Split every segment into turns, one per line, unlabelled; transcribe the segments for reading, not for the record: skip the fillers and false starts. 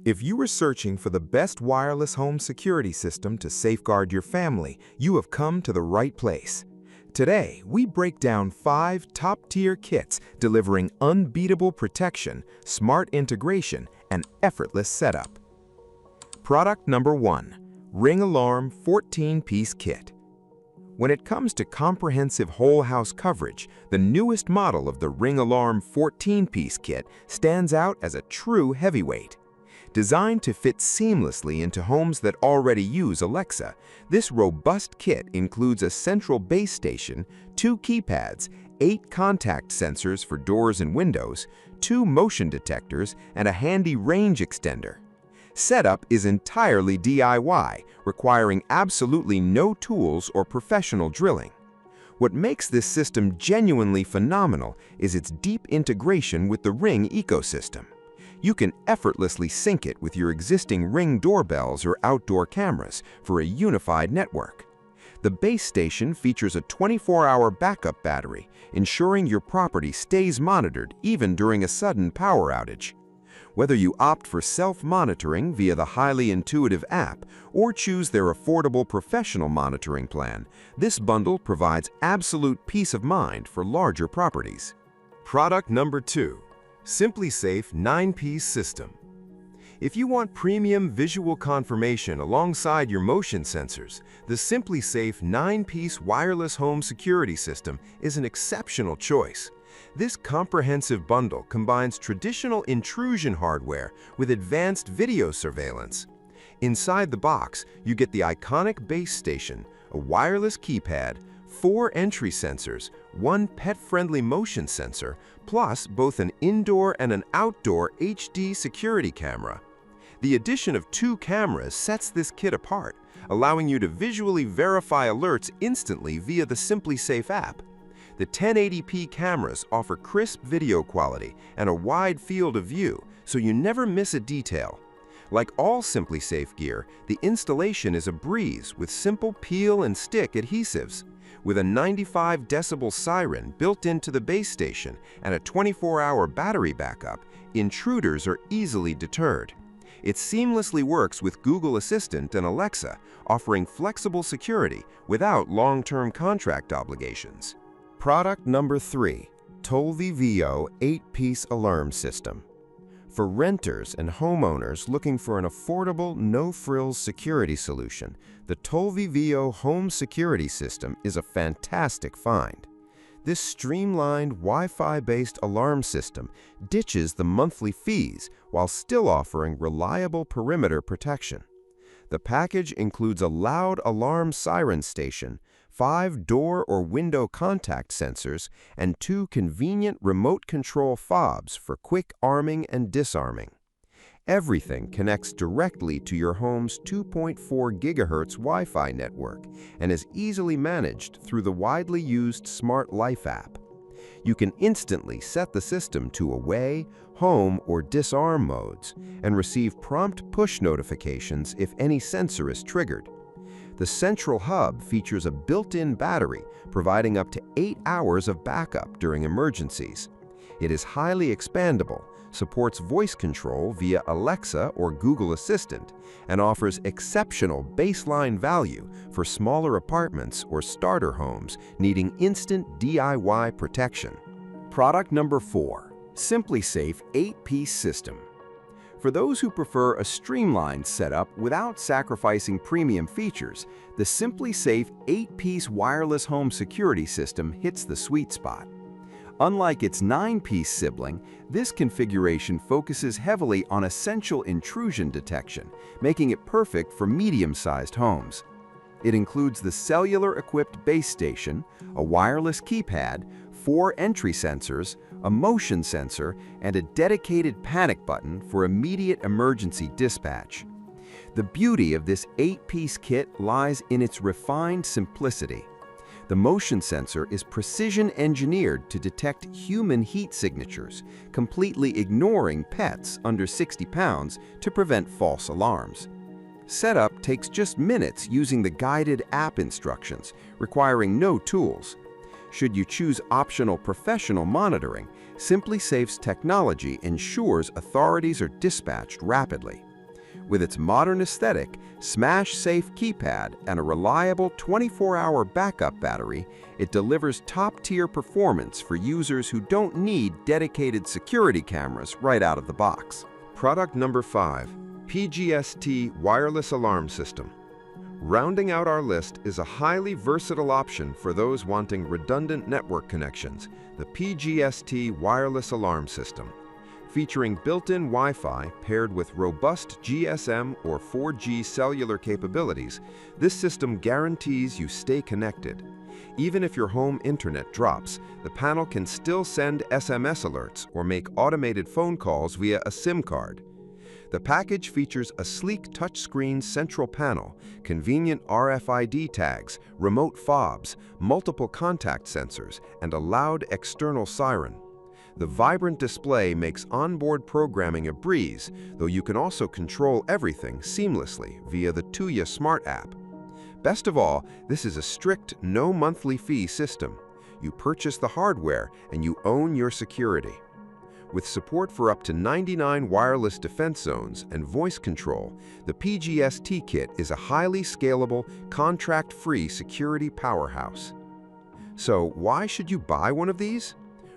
If you were searching for the best wireless home security system to safeguard your family, you have come to the right place. Today, we break down 5 top-tier kits delivering unbeatable protection, smart integration, and effortless setup. Product number 1. Ring Alarm 14-Piece Kit. When it comes to comprehensive whole house coverage, the newest model of the Ring Alarm 14-Piece Kit stands out as a true heavyweight. Designed to fit seamlessly into homes that already use Alexa, this robust kit includes a central base station, 2 keypads, 8 contact sensors for doors and windows, 2 motion detectors, and a handy range extender. Setup is entirely DIY, requiring absolutely no tools or professional drilling. What makes this system genuinely phenomenal is its deep integration with the Ring ecosystem. You can effortlessly sync it with your existing Ring doorbells or outdoor cameras for a unified network. The base station features a 24-hour backup battery, ensuring your property stays monitored even during a sudden power outage. Whether you opt for self-monitoring via the highly intuitive app or choose their affordable professional monitoring plan, this bundle provides absolute peace of mind for larger properties.
Product number 2. SimpliSafe 9-Piece System. If you want premium visual confirmation alongside your motion sensors, the SimpliSafe 9-Piece Wireless Home Security System is an exceptional choice. This comprehensive bundle combines traditional intrusion hardware with advanced video surveillance. Inside the box, you get the iconic base station, a wireless keypad, 4 entry sensors, 1 pet-friendly motion sensor, plus both an indoor and an outdoor HD security camera. The addition of 2 cameras sets this kit apart, allowing you to visually verify alerts instantly via the SimpliSafe app. The 1080p cameras offer crisp video quality and a wide field of view, so you never miss a detail. Like all SimpliSafe gear, the installation is a breeze with simple peel and stick adhesives. With a 95 decibel siren built into the base station and a 24-hour battery backup, intruders are easily deterred. It seamlessly works with Google Assistant and Alexa, offering flexible security without long-term contract obligations.
Product number 3. tolviviov 8-Piece Alarm System. For renters and homeowners looking for an affordable, no-frills security solution, the tolviviov Home Security System is a fantastic find. This streamlined Wi-Fi-based alarm system ditches the monthly fees while still offering reliable perimeter protection. The package includes a loud alarm siren station, 5 door or window contact sensors, and 2 convenient remote control fobs for quick arming and disarming. Everything connects directly to your home's 2.4 GHz Wi-Fi network and is easily managed through the widely used Smart Life app. You can instantly set the system to away, home, or disarm modes and receive prompt push notifications if any sensor is triggered. The central hub features a built-in battery, providing up to 8 hours of backup during emergencies. It is highly expandable, supports voice control via Alexa or Google Assistant, and offers exceptional baseline value for smaller apartments or starter homes needing instant DIY protection. Product number 4. SimpliSafe 8-Piece System. For those who prefer a streamlined setup without sacrificing premium features, the SimpliSafe 8-Piece Wireless Home Security System hits the sweet spot. Unlike its 9-piece sibling, this configuration focuses heavily on essential intrusion detection, making it perfect for medium-sized homes. It includes the cellular-equipped base station, a wireless keypad, 4 entry sensors, a motion sensor, and a dedicated panic button for immediate emergency dispatch. The beauty of this 8-piece kit lies in its refined simplicity. The motion sensor is precision-engineered to detect human heat signatures, completely ignoring pets under 60 pounds to prevent false alarms. Setup takes just minutes using the guided app instructions, requiring no tools. Should you choose optional professional monitoring, SimpliSafe's technology ensures authorities are dispatched rapidly.
With its modern aesthetic, smash-safe keypad, and a reliable 24-hour backup battery, it delivers top-tier performance for users who don't need dedicated security cameras right out of the box.
Product number 5, PGST Wireless Alarm System. Rounding out our list is a highly versatile option for those wanting redundant network connections, the PGST Wireless Alarm System. Featuring built-in Wi-Fi paired with robust GSM or 4G cellular capabilities, this system guarantees you stay connected. Even if your home internet drops, the panel can still send SMS alerts or make automated phone calls via a SIM card. The package features a sleek touchscreen central panel, convenient RFID tags, remote fobs, multiple contact sensors, and a loud external siren. The vibrant display makes onboard programming a breeze, though you can also control everything seamlessly via the Tuya Smart app. Best of all, this is a strict, no monthly fee system. You purchase the hardware and you own your security. With support for up to 99 wireless defense zones and voice control, the PGST kit is a highly scalable, contract-free security powerhouse. So why should you buy one of these?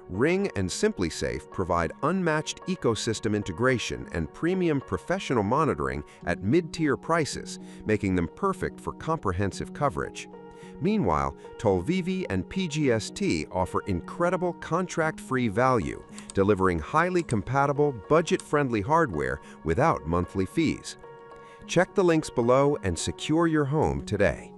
Ring and SimpliSafe provide unmatched ecosystem integration and premium professional monitoring at mid-tier prices, making them perfect for comprehensive coverage. Meanwhile, tolviviov and PGST offer incredible contract-free value, delivering highly compatible, budget-friendly hardware without monthly fees. Check the links below and secure your home today.